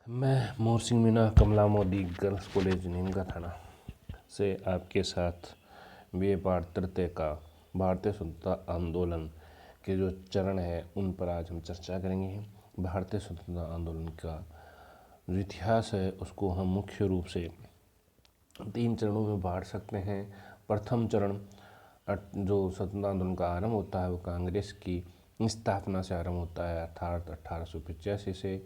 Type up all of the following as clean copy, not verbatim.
मैं मोहसिन मीना कमला Modi girls college Neemka थाना से आपके साथ बी.ए. पाठ तृतीय का भारतीय स्वतंत्रता आंदोलन के जो चरण है उन पर आज हम चर्चा करेंगे। भारतीय स्वतंत्रता आंदोलन का जो इतिहास है उसको हम मुख्य रूप से 3 चरणों में बांट सकते हैं। प्रथम चरण जो स्वतंत्रता आंदोलन का आरंभ होता है वो कांग्रेस की स्थापना से आरंभ होता है अर्थात 1885 से,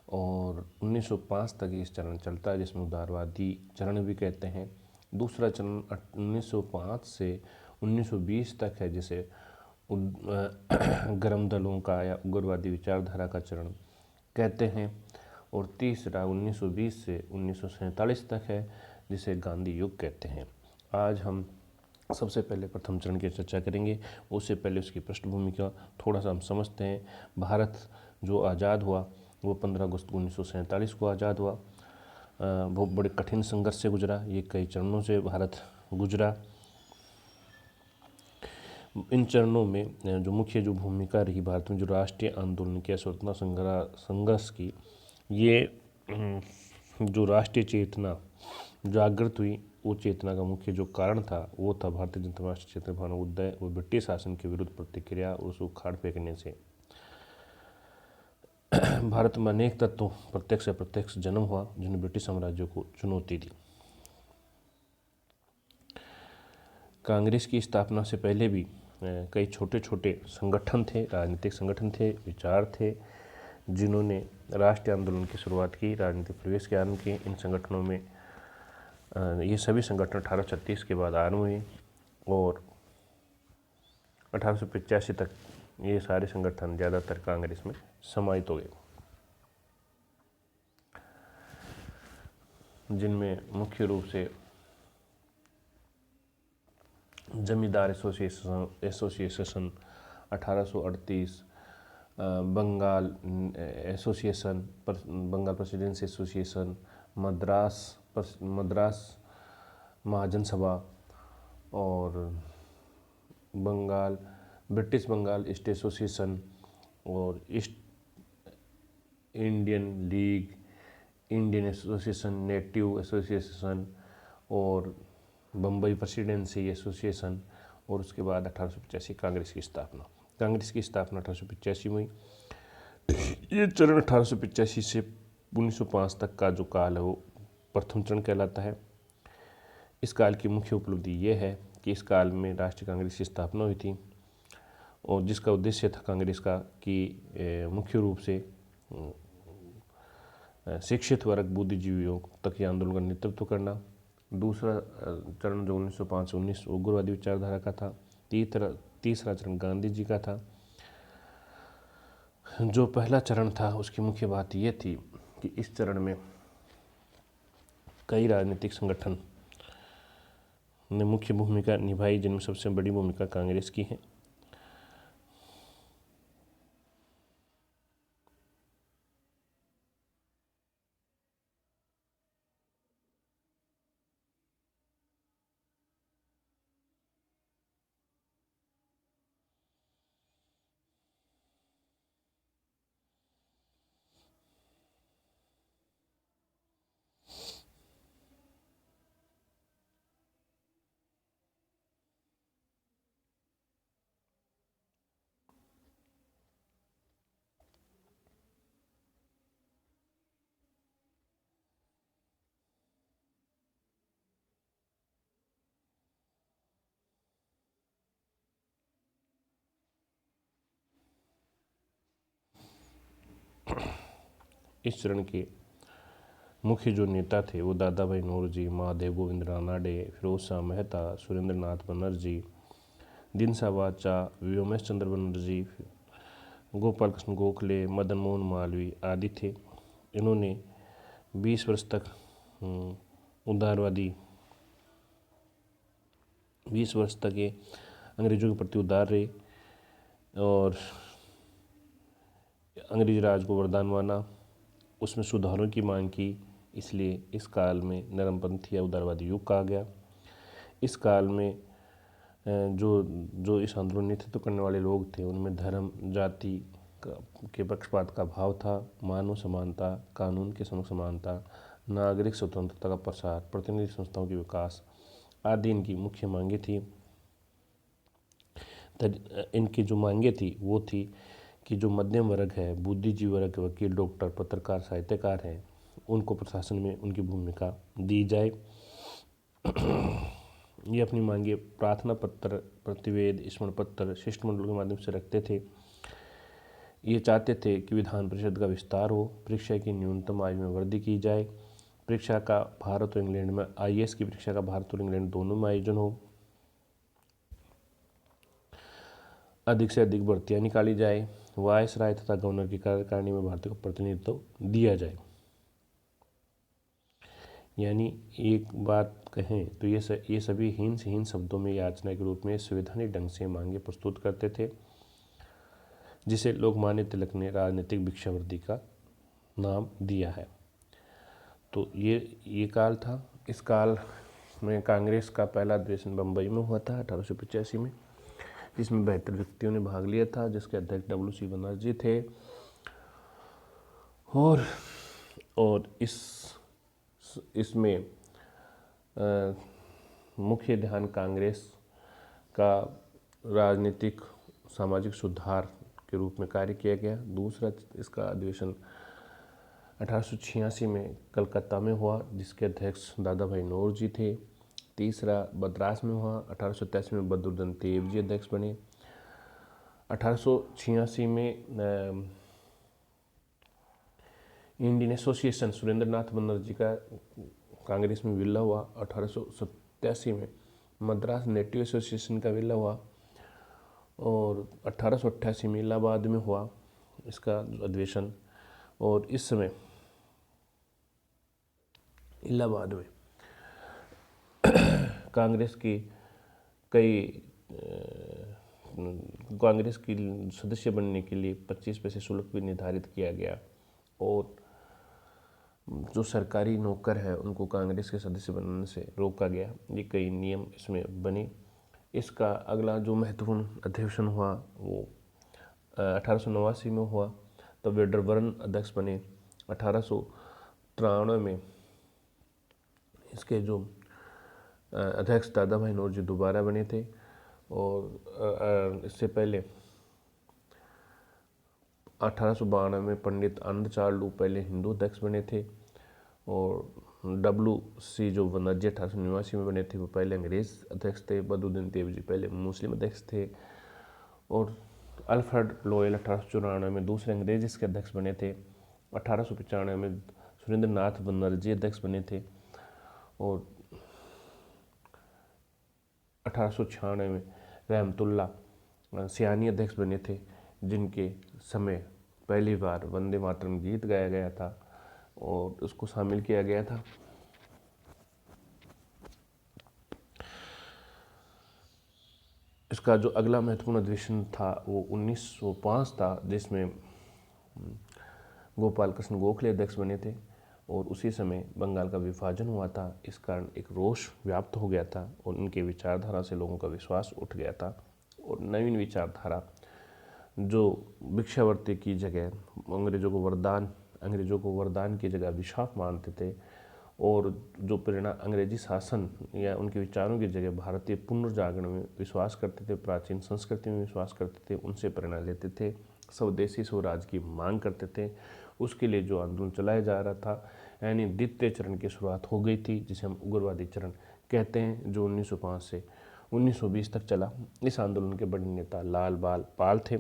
और 1905 तक इस चरण चलता है जिसमें उदारवादी चरण भी कहते हैं। दूसरा चरण 1905 से 1920 तक है जिसे गर्म दलों का या उग्रवादी विचारधारा का चरण कहते हैं, और तीसरा 1920 से 1947 तक है जिसे गांधी युग कहते हैं। आज हम सबसे पहले प्रथम चरण की चर्चा करेंगे। उससे पहले उसकी पृष्ठभूमि का थोड़ा सा हम समझते हैं। भारत जो आज़ाद हुआ वो 15 अगस्त 1947 को आज़ाद हुआ। बहुत बड़े कठिन संघर्ष से गुजरा, ये कई चरणों से भारत गुजरा। इन चरणों में जो मुख्य जो भूमिका रही भारत में जो राष्ट्रीय आंदोलन के स्वतंत्रता संघर्ष की, ये जो राष्ट्रीय चेतना जागृत हुई, वो चेतना का मुख्य जो कारण था वो था भारतीय जनता राष्ट्रीय चेतना भावना उदय और ब्रिटिश शासन के विरुद्ध प्रतिक्रिया और उसको उखाड़ फेंकने से भारत में अनेक तत्वों प्रत्यक्ष अप्रत्यक्ष जन्म हुआ जिन्होंने ब्रिटिश साम्राज्य को चुनौती दी। कांग्रेस की स्थापना से पहले भी कई छोटे छोटे संगठन थे, राजनीतिक संगठन थे, विचार थे जिन्होंने राष्ट्रीय आंदोलन की शुरुआत की, राजनीतिक प्रवेश के आरंभ किए। इन संगठनों में ये सभी संगठन 1836 के बाद आरंभ हुए और 1885 तक ये सारे संगठन ज़्यादातर कांग्रेस में समाहित हो गए, जिनमें मुख्य रूप से Zamindar Association 1838, Bengal Association, Bengal Presidency Association, Madras Mahajan Sabha और ब्रिटिश बंगाल ईस्ट एसोसिएशन और East Indian League, Indian Association, Native Association और बम्बई प्रेसिडेंसी एसोसिएशन, और उसके बाद 1885 कांग्रेस की स्थापना 1885 में हुई। ये चरण 1885 से 1905 तक का जो काल है वो प्रथम चरण कहलाता है। इस काल की मुख्य उपलब्धि ये है कि इस काल में राष्ट्रीय कांग्रेस की स्थापना हुई थी और जिसका उद्देश्य था कांग्रेस का कि मुख्य रूप से शिक्षित वर्ग बुद्धिजीवियों तक ये आंदोलन का नेतृत्व करना। दूसरा चरण जो 1905 से 19 उग्रवादी विचारधारा का था। तीसरा चरण गांधी जी का था। जो पहला चरण था उसकी मुख्य बात ये थी कि इस चरण में कई राजनीतिक संगठन ने मुख्य भूमिका निभाई, जिनमें सबसे बड़ी भूमिका कांग्रेस की है। इस चरण के मुख्य जो नेता थे वो दादा भाई नौरोजी, महादेव गोविंद रानाडे, फिरोज शाह मेहता, सुरेंद्र नाथ बनर्जी, दिनसा वाचा, व्योमेश चंद्र बनर्जी, गोपाल कृष्ण गोखले, मदन मोहन मालवीय आदि थे। इन्होंने 20 वर्ष तक ये अंग्रेजों के प्रति उदार रहे और अंग्रेज राज को वरदान माना, उसमें सुधारों की मांग की। इसलिए इस काल में नरमपंथी या उदारवादी युग कहा गया। इस काल में जो इस आंदोलन नेतृत्व करने वाले लोग थे उनमें धर्म, जाति, के पक्षपात का भाव था, मानव समानता, कानून के समक्ष समानता, नागरिक स्वतंत्रता का प्रसार, प्रतिनिधि संस्थाओं के विकास आदि इनकी मुख्य मांगे थी। इनकी जो मांगे थी वो थी कि जो मध्यम वर्ग है, बुद्धिजीवी वर्ग, वकील, डॉक्टर, पत्रकार, साहित्यकार हैं, उनको प्रशासन में उनकी भूमिका दी जाए। ये अपनी मांगे प्रार्थना पत्र, प्रतिवेद, स्मरण पत्र, शिष्टमंडल के माध्यम से रखते थे। ये चाहते थे कि विधान परिषद का विस्तार हो, परीक्षा की न्यूनतम आयु में वृद्धि की जाए, परीक्षा का भारत और इंग्लैंड में IAS की परीक्षा का भारत और इंग्लैंड दोनों में आयोजन हो, अधिक से अधिक भर्तियाँ निकाली जाए, वायसराय तथा गवर्नर की कार्यकारिणी में भारत को प्रतिनिधित्व दिया जाए। यानी एक बात कहें तो ये सभी हीन से हीन शब्दों में याचना के रूप में संवैधानिक ढंग से मांगे प्रस्तुत करते थे, जिसे लोकमान्य तिलक ने राजनीतिक भिक्षावृत्ति का नाम दिया है। तो ये काल था। इस काल में कांग्रेस का पहला अधिवेशन बम्बई में हुआ था 1885 में, जिसमें 72 व्यक्तियों ने भाग लिया था, जिसके अध्यक्ष WC बनर्जी थे। और इसमें मुख्य ध्यान कांग्रेस का राजनीतिक सामाजिक सुधार के रूप में कार्य किया गया। दूसरा इसका अधिवेशन 1886 में कलकत्ता में हुआ, जिसके अध्यक्ष दादा भाई नौरोजी थे। तीसरा मद्रास में हुआ, 1883 में बद्रुद्दीन तैयब जी अध्यक्ष बने। 1886 में इंडियन एसोसिएशन सुरेंद्र नाथ बनर्जी का कांग्रेस में विलय हुआ। 1887 में मद्रास नेटिव एसोसिएशन का विलय हुआ और 1888 में इलाहाबाद में हुआ इसका अधिवेशन। और इस समय इलाहाबाद में कांग्रेस की सदस्य बनने के लिए 25 पैसे शुल्क भी निर्धारित किया गया और जो सरकारी नौकर है उनको कांग्रेस के सदस्य बनने से रोका गया। ये कई नियम इसमें बने। इसका अगला जो महत्वपूर्ण अधिवेशन हुआ वो 1889 में हुआ, तब वेडरबर्न अध्यक्ष बने। 1893 में इसके जो अध्यक्ष दादा भाई नौरोजी दोबारा बने थे और इससे पहले 1892 में पंडित आनंद चार्लू पहले हिंदू अध्यक्ष बने थे और WC जो बनर्जी 1889 में बने थे वो पहले अंग्रेज अध्यक्ष थे। बद्रुद्दीन तैयब जी पहले मुस्लिम अध्यक्ष थे और अल्फ्रेड लोयल 1894 में दूसरे अंग्रेज इसके अध्यक्ष बने थे। 1895 में सुरेंद्र नाथ बनर्जी अध्यक्ष बने थे और 1896 में रहमतुल्ला सियानी अध्यक्ष बने थे, जिनके समय पहली बार वंदे मातरम गीत गाया गया था और उसको शामिल किया गया था। इसका जो अगला महत्वपूर्ण अधिवेशन था वो 1905 था, जिसमें गोपाल कृष्ण गोखले अध्यक्ष बने थे और उसी समय बंगाल का विभाजन हुआ था। इस कारण एक रोष व्याप्त हो गया था और उनके विचारधारा से लोगों का विश्वास उठ गया था और नवीन विचारधारा जो भिक्षावृत्ति की जगह अंग्रेजों को वरदान की जगह अभिशाप मानते थे और जो प्रेरणा अंग्रेजी शासन या उनके विचारों की जगह भारतीय पुनर्जागरण में विश्वास करते थे, प्राचीन संस्कृति में विश्वास करते थे, उनसे प्रेरणा लेते थे, स्वदेशी स्वराज की मांग करते थे, उसके लिए जो आंदोलन चलाया जा रहा था, यानी द्वितीय चरण की शुरुआत हो गई थी, जिसे हम उग्रवादी चरण कहते हैं, जो 1905 से 1920 तक चला। इस आंदोलन के बड़े नेता लाल बाल पाल थे।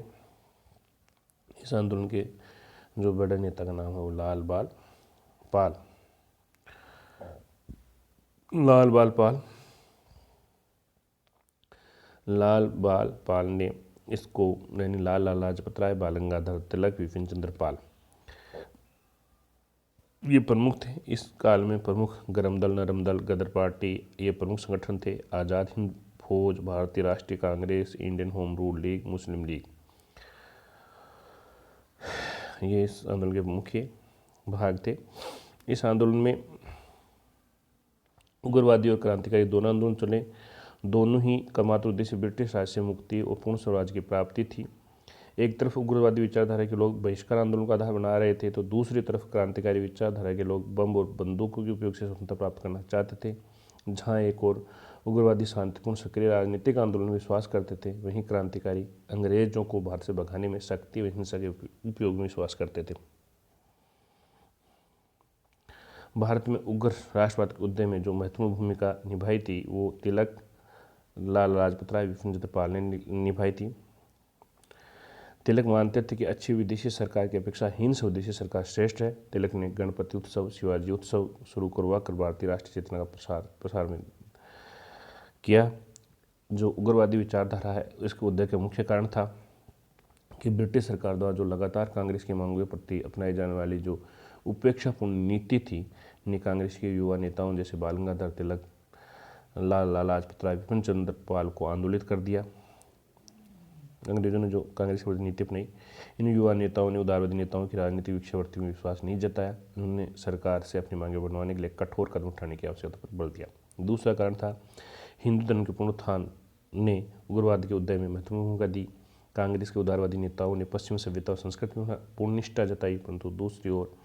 इस आंदोलन के जो बड़े नेता का नाम है वो लाल बाल पाल ने इसको यानी लाला लाजपत राय, बाल गंगाधर तिलक, विपिन चंद्र पाल ये प्रमुख थे। इस काल में प्रमुख गरम दल, नरम दल, गदर पार्टी ये प्रमुख संगठन थे। Azad Hind Fauj, Bharatiya Rashtriya Congress, Indian Home Rule League, Muslim League, ये इस आंदोलन के मुख्य भाग थे। इस आंदोलन में उग्रवादी और क्रांतिकारी दोनों आंदोलन चले। दोनों ही का मात्र उद्देश्य ब्रिटिश राज से मुक्ति और पूर्ण स्वराज की प्राप्ति थी। एक तरफ उग्रवादी विचारधारा के लोग बहिष्कार आंदोलन का आधार बना रहे थे, तो दूसरी तरफ क्रांतिकारी विचारधारा के लोग बम और बंदूकों के उपयोग से स्वतंत्रता प्राप्त करना चाहते थे। जहाँ एक और उग्रवादी शांतिपूर्ण सक्रिय राजनीतिक आंदोलन में विश्वास करते थे, वहीं क्रांतिकारी अंग्रेजों को भारत से भगाने में शक्ति व हिंसा के उपयोग में विश्वास करते थे। भारत में उग्र राष्ट्रवाद के उदय में जो महत्वपूर्ण भूमिका निभाई थी वो तिलक, लाल लाजपत राय, विपिन चंद्र ने निभाई थी। तिलक मानते थे कि अच्छी विदेशी सरकार की अपेक्षा हीन स्वदेशी सरकार श्रेष्ठ है। तिलक ने गणपति उत्सव, शिवाजी उत्सव शुरू करवा कर भारतीय राष्ट्रीय चेतना का प्रसार में किया। जो उग्रवादी विचारधारा है इसके उदय का मुख्य कारण था कि ब्रिटिश सरकार द्वारा जो लगातार कांग्रेस की मांगों के प्रति अपनाई जाने वाली जो उपेक्षापूर्ण नीति थी ने कांग्रेस के युवा नेताओं जैसे बाल गंगाधर तिलक, लाला लाजपत राय, विपिन चंद्र पाल को आंदोलित कर दिया। अंग्रेजों ने जो कांग्रेस की नीति अपनाई, इन युवा नेताओं ने उदारवादी नेताओं की राजनीतिक भिक्षावृत्ति में विश्वास नहीं जताया। उन्होंने सरकार से अपनी मांगें बढ़वाने के लिए कठोर कदम उठाने की आवश्यकता पर बल दिया। दूसरा कारण था हिंदू धर्म के पुनरुत्थान ने उग्रवाद के उदय में महत्वपूर्ण भूमिका दी। कांग्रेस के उदारवादी नेताओं ने पश्चिमी सभ्यता और संस्कृति में पूर्ण निष्ठा जताई, परंतु दूसरी ओर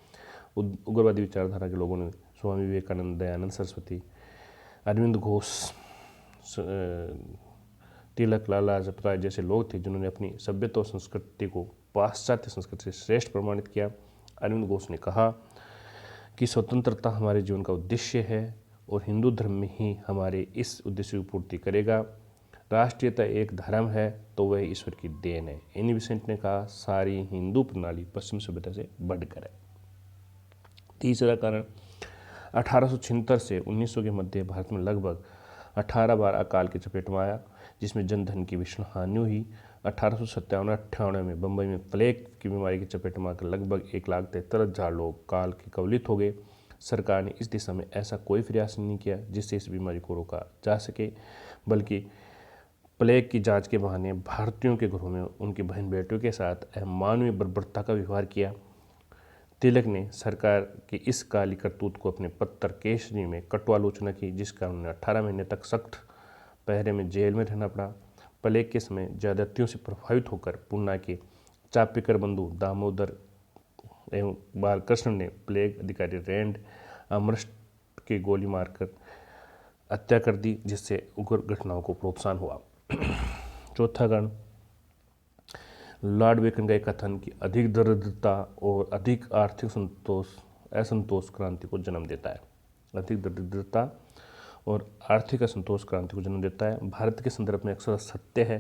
उग्रवादी विचारधारा के लोगों ने स्वामी विवेकानंद, दयानंद सरस्वती, अरविंद घोष, तिलक, लाला लाजपत राय जैसे लोग थे जिन्होंने अपनी सभ्यता और संस्कृति को पाश्चात्य संस्कृति से श्रेष्ठ प्रमाणित किया। अरविंद घोष ने कहा कि स्वतंत्रता हमारे जीवन का उद्देश्य है और हिंदू धर्म में ही हमारे इस उद्देश्य की पूर्ति करेगा। राष्ट्रीयता एक धर्म है तो वह ईश्वर की देन है। एनी बेसेंट ने कहा सारी हिंदू प्रणाली पश्चिम सभ्यता से बढ़कर है। तीसरा कारण 1876 से 1900 के मध्य भारत में लगभग 18 बार अकाल की चपेट में आया, जिसमें जनधन की भीषण हानि हुई। 1857-58 में बम्बई में प्लेग की बीमारी की चपेट में आकर लगभग 1,73,000 लोग काल के कवलित हो गए। सरकार ने इस दिशा में ऐसा कोई प्रयास नहीं किया जिससे इस बीमारी को रोका जा सके, बल्कि प्लेग की जांच के बहाने भारतीयों के घरों में उनकी बहन बेटियों के साथ अमानवीय बर्बरता का व्यवहार किया। तिलक ने सरकार की इस काली करतूत को अपने पत्र केसरी में कटु आलोचना की, जिसका उन्हें 18 महीने तक सख्त पहरे में जेल में रहना पड़ा। प्लेग के समय ज्यादतियों से प्रभावित होकर पूना के चापिकर बंधु दामोदर एवं बालकृष्ण ने प्लेग अधिकारी रैंड अमृष्ट के गोली मारकर हत्या कर दी, जिससे उग्र घटनाओं को प्रोत्साहन हुआ। चौथा कारण लॉर्ड बेकन का एक कथन कि अधिक दरिद्रता और अधिक आर्थिक असंतोष क्रांति को जन्म देता है। अधिक दरिद्रता और आर्थिक असंतोष क्रांति को जन्म देता है। भारत के संदर्भ में अक्सर सत्य है,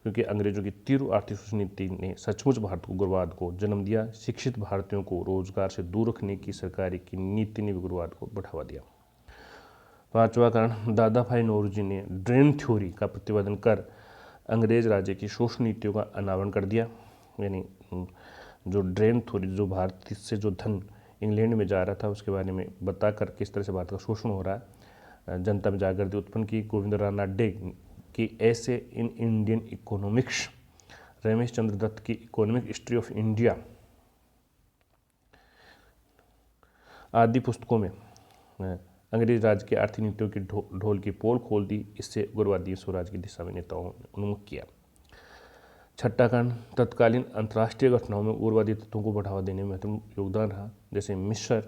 क्योंकि अंग्रेजों की तीव्र आर्थिक शोषण नीति ने सचमुच भारत को उग्रवाद को जन्म दिया। शिक्षित भारतीयों को रोजगार से दूर रखने की सरकारी की नीति ने उग्रवाद को बढ़ावा दिया। पांचवा कारण दादा भाई नौरोजी ने ड्रेन थ्योरी का प्रतिपादन कर अंग्रेज राज्य की शोषण नीतियों का अनावरण कर दिया। यानी जो ड्रेन थ्योरी, जो भारत से जो धन इंग्लैंड में जा रहा था उसके बारे में बताकर किस तरह से भारत का शोषण हो रहा है, जनता में जागृति उत्पन्न की। गोविंद रानाडे की ऐसे in Indian economics, Ramesh Chandra Dutt की इकोनॉमिक हिस्ट्री ऑफ इंडिया आदि पुस्तकों में अंग्रेज राज के आर्थिक नीतियों की ढोल की पोल खोल दी। इससे उग्रवादी स्वराज की दिशा में नेताओं ने उन्मुख किया। छठा कारण तत्कालीन अंतर्राष्ट्रीय घटनाओं में उग्रवादी तत्वों को बढ़ावा देने में महत्वपूर्ण योगदान रहा। जैसे मिस्र,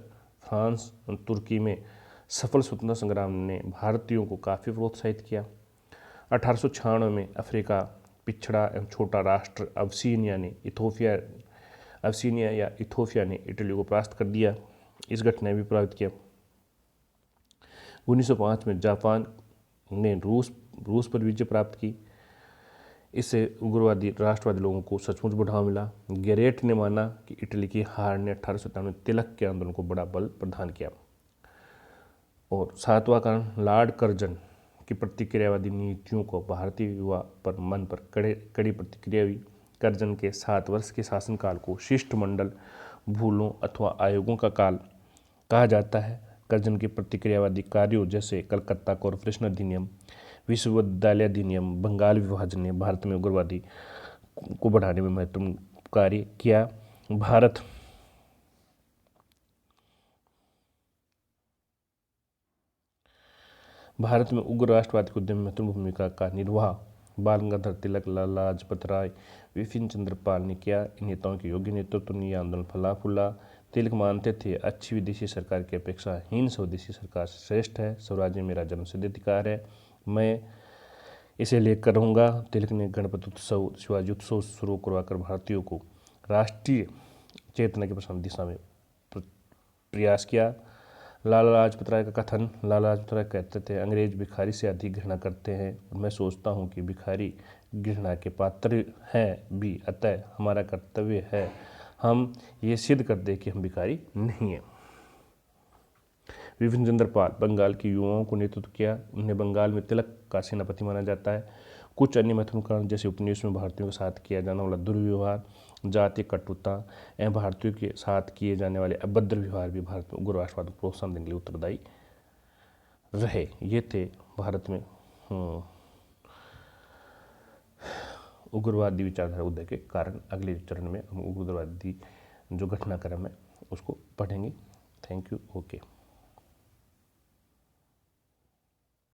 फ्रांस और तुर्की में सफल स्वतंत्रता संग्राम ने भारतीयों को काफ़ी प्रोत्साहित किया। 1896 में अफ्रीका पिछड़ा एवं छोटा राष्ट्र अबसीनिया या इथोपिया ने इटली को परास्त कर दिया। इस घटना ने भी प्रभावित किया। 1905 में जापान ने रूस पर विजय प्राप्त की। इससे उग्रवादी राष्ट्रवादी लोगों को सचमुच बढ़ावा मिला। गैरेट ने माना कि इटली की हार ने 1857 में तिलक के आंदोलन को बड़ा बल प्रदान किया। और सातवां कारण लॉर्ड कर्जन की प्रतिक्रियावादी नीतियों को भारतीय युवा पर मन पर कड़ी प्रतिक्रिया हुई। कर्जन के 7 वर्ष के शासनकाल को शिष्टमंडल भूलों अथवा आयोगों का काल कहा जाता है। कर्जन के प्रतिक्रियावादी कार्यों जैसे कलकत्ता कॉरपोरेशन अधिनियम, विश्वविद्यालय अधिनियम, बंगाल विभाजन ने भारत में उग्रवादी को बढ़ाने में महत्वपूर्ण कार्य किया। भारत में उग्र राष्ट्रवाद के उद्यम में महत्वपूर्ण भूमिका का निर्वाह बाल गंगाधर तिलक, लाला लाजपत राय, विपिन चंद्र पाल ने किया। इन नेताओं के योग्य नेतृत्व ने यह आंदोलन फला फूला। तिलक मानते थे अच्छी विदेशी सरकार की अपेक्षा हीन स्वदेशी सरकार श्रेष्ठ है। स्वराज्य मेरा जन्मसिद्ध अधिकार है, मैं इसे लेकर रहूँगा। तिलक ने गणपति उत्सव, शिवाजी उत्सव शुरू करवाकर भारतीयों को राष्ट्रीय चेतना के प्रसार दिशा में प्रयास किया। लाला लाजपत राय का कथन, लाला लाजपत राय कहते थे अंग्रेज भिखारी से अधिक घृणा करते हैं और मैं सोचता हूँ कि भिखारी घृणा के पात्र हैं भी, अतः हमारा कर्तव्य है हम ये सिद्ध कर दें कि हम भिखारी नहीं हैं। विपिन चंद्र पाल बंगाल के युवाओं को नेतृत्व किया। उन्हें बंगाल में तिलक का सेनापति माना जाता है। कुछ अन्य महत्वपूर्ण कारण जैसे उपनिवेश में भारतीयों के साथ किया जाने वाला दुर्व्यवहार, जातीय कटुता एवं भारतीयों के साथ किए जाने वाले अभद्र व्यवहार भी भारत में उग्रवाद को प्रोत्साहन देने के लिए उत्तरदायी रहे। ये थे भारत में उग्रवादी विचारधारा उदय के कारण। अगले चरण में हम उग्रवादी जो घटनाक्रम है उसको पढ़ेंगे। Thank you. ओके।